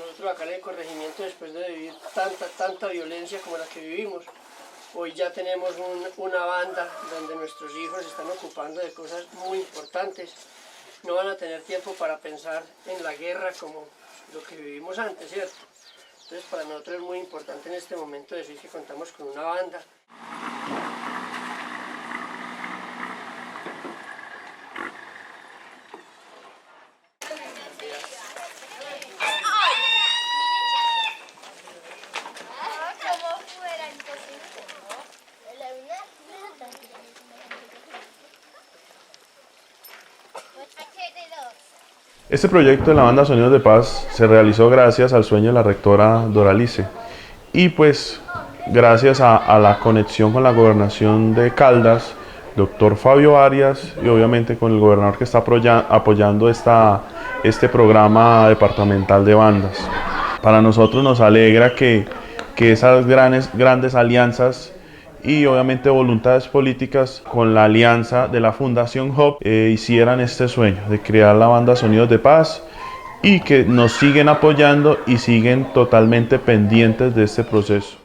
nosotros acá en el corregimiento, después de vivir tanta violencia como la que vivimos, hoy ya tenemos una banda donde nuestros hijos se están ocupando de cosas muy importantes. No van a tener tiempo para pensar en la guerra como lo que vivimos antes, ¿cierto? Entonces para nosotros es muy importante en este momento decir que contamos con una banda. Este proyecto de la banda Sonidos de Paz se realizó gracias al sueño de la rectora Doralice y pues gracias a la conexión con la gobernación de Caldas, doctor Fabio Arias, y obviamente con el gobernador que está apoyando este programa departamental de bandas. Para nosotros nos alegra que esas grandes alianzas y obviamente voluntades políticas con la alianza de la Fundación Hop hicieran este sueño de crear la banda Sonidos de Paz y que nos siguen apoyando y siguen totalmente pendientes de este proceso.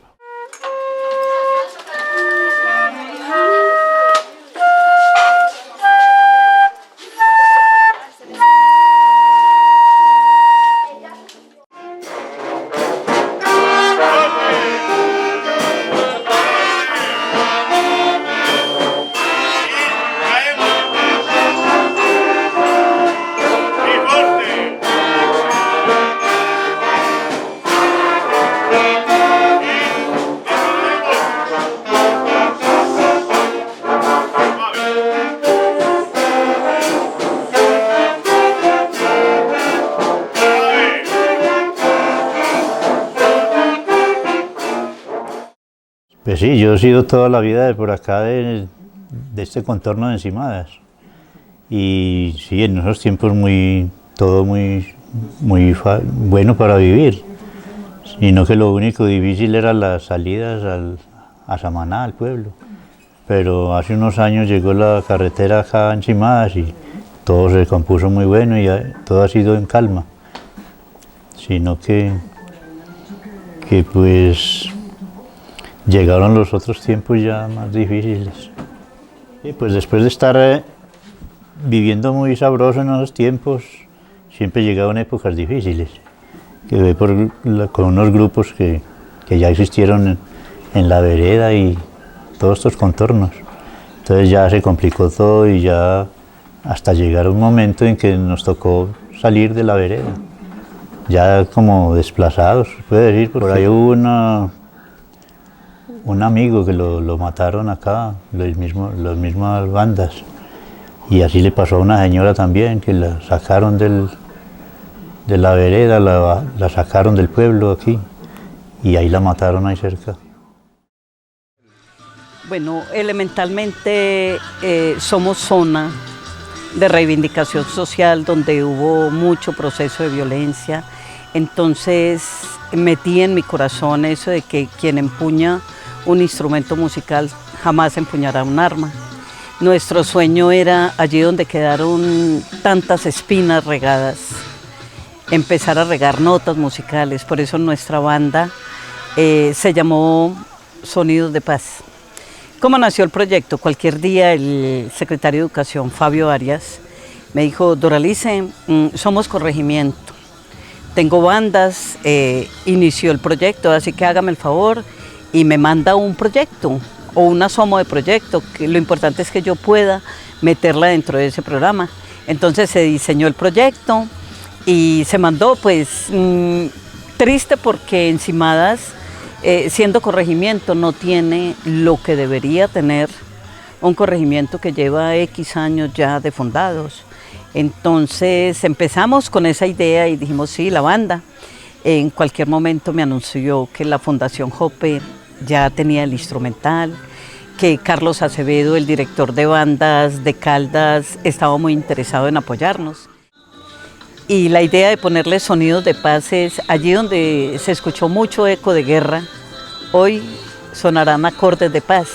Pues sí, yo he sido toda la vida de por acá, de este contorno de Encimadas. Y sí, en esos tiempos todo muy bueno para vivir. Sino que lo único difícil eran las salidas a Samaná, al pueblo. Pero hace unos años llegó la carretera acá a Encimadas y todo se compuso muy bueno y todo ha sido en calma. Sino que pues llegaron los otros tiempos ya más difíciles. Y pues después de estar viviendo muy sabroso en esos tiempos, siempre llegaban épocas difíciles. Quedé con unos grupos que ya existieron en la vereda y todos estos contornos. Entonces ya se complicó todo y ya hasta llegar un momento en que nos tocó salir de la vereda. Ya como desplazados, se puede decir, por ahí hubo un amigo que lo mataron acá, las mismas bandas. Y así le pasó a una señora también, que la sacaron de la vereda, la sacaron del pueblo aquí, y ahí la mataron ahí cerca. Bueno, elementalmente somos zona de reivindicación social donde hubo mucho proceso de violencia. Entonces metí en mi corazón eso de que quien empuña un instrumento musical jamás empuñará un arma. Nuestro sueño era, allí donde quedaron tantas espinas regadas, empezar a regar notas musicales. Por eso nuestra banda se llamó Sonidos de Paz. ¿Cómo nació el proyecto? Cualquier día el secretario de Educación, Fabio Arias, me dijo: Doralice, somos corregimiento, tengo bandas, inició el proyecto, así que hágame el favor y me manda un proyecto o una soma de proyecto, que lo importante es que yo pueda meterla dentro de ese programa. Entonces se diseñó el proyecto y se mandó, pues triste porque Encimadas, siendo corregimiento, no tiene lo que debería tener un corregimiento que lleva X años ya de fundados. Entonces empezamos con esa idea y dijimos sí, la banda. En cualquier momento me anunció que la Fundación Jope ya tenía el instrumental, que Carlos Acevedo, el director de bandas de Caldas, estaba muy interesado en apoyarnos. Y la idea de ponerle Sonidos de Paz es allí donde se escuchó mucho eco de guerra, hoy sonarán acordes de paz.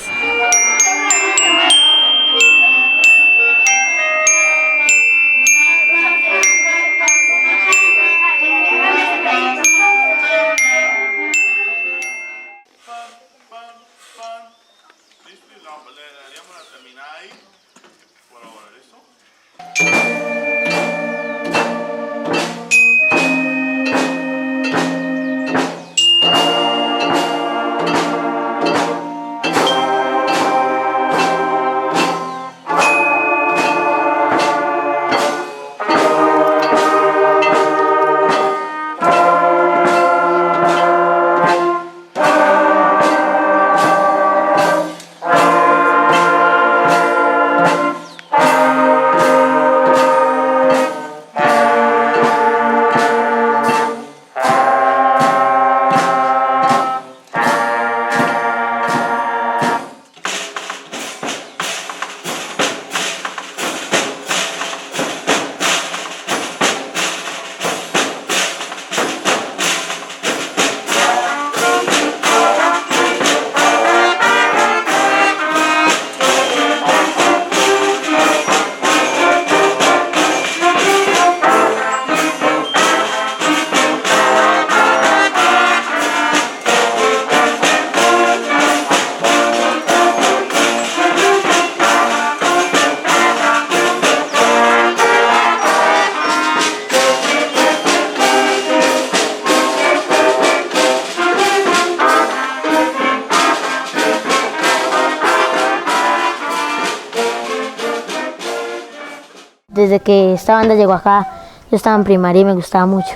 desde que esta banda llegó acá, yo estaba en primaria y me gustaba mucho.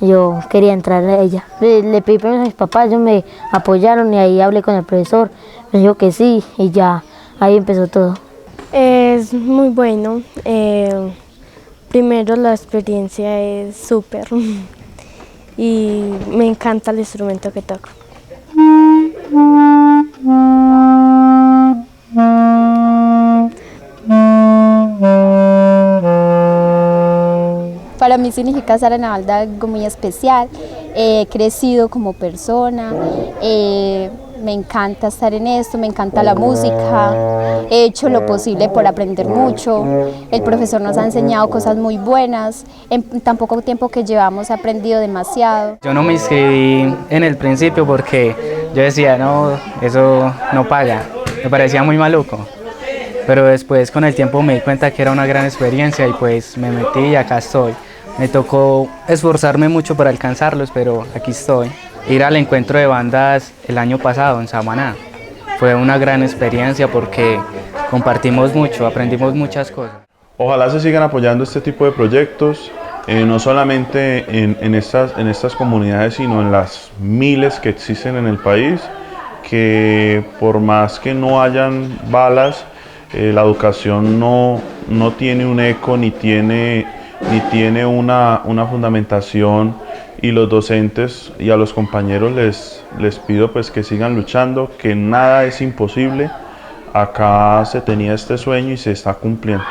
Yo quería entrar a ella. Le pedí permiso a mis papás, ellos me apoyaron y ahí hablé con el profesor. Me dijo que sí y ya ahí empezó todo. Es muy bueno. Primero la experiencia es súper y me encanta el instrumento que toco. Para mí significa estar en la banda algo muy especial. He crecido como persona, me encanta estar en esto, me encanta la música, he hecho lo posible por aprender mucho, el profesor nos ha enseñado cosas muy buenas, en tan poco tiempo que llevamos he aprendido demasiado. Yo no me inscribí en el principio porque yo decía, no, eso no paga, me parecía muy maluco. Pero después con el tiempo me di cuenta que era una gran experiencia y pues me metí y acá estoy. Me tocó esforzarme mucho para alcanzarlos, pero aquí estoy. Ir al encuentro de bandas el año pasado en Samaná fue una gran experiencia porque compartimos mucho, aprendimos muchas cosas. Ojalá se sigan apoyando este tipo de proyectos, no solamente en estas comunidades, sino en las miles que existen en el país, que por más que no hayan balas, la educación no tiene un eco ni tiene una fundamentación, y los docentes y a los compañeros les pido pues que sigan luchando, que nada es imposible. Acá se tenía este sueño y se está cumpliendo.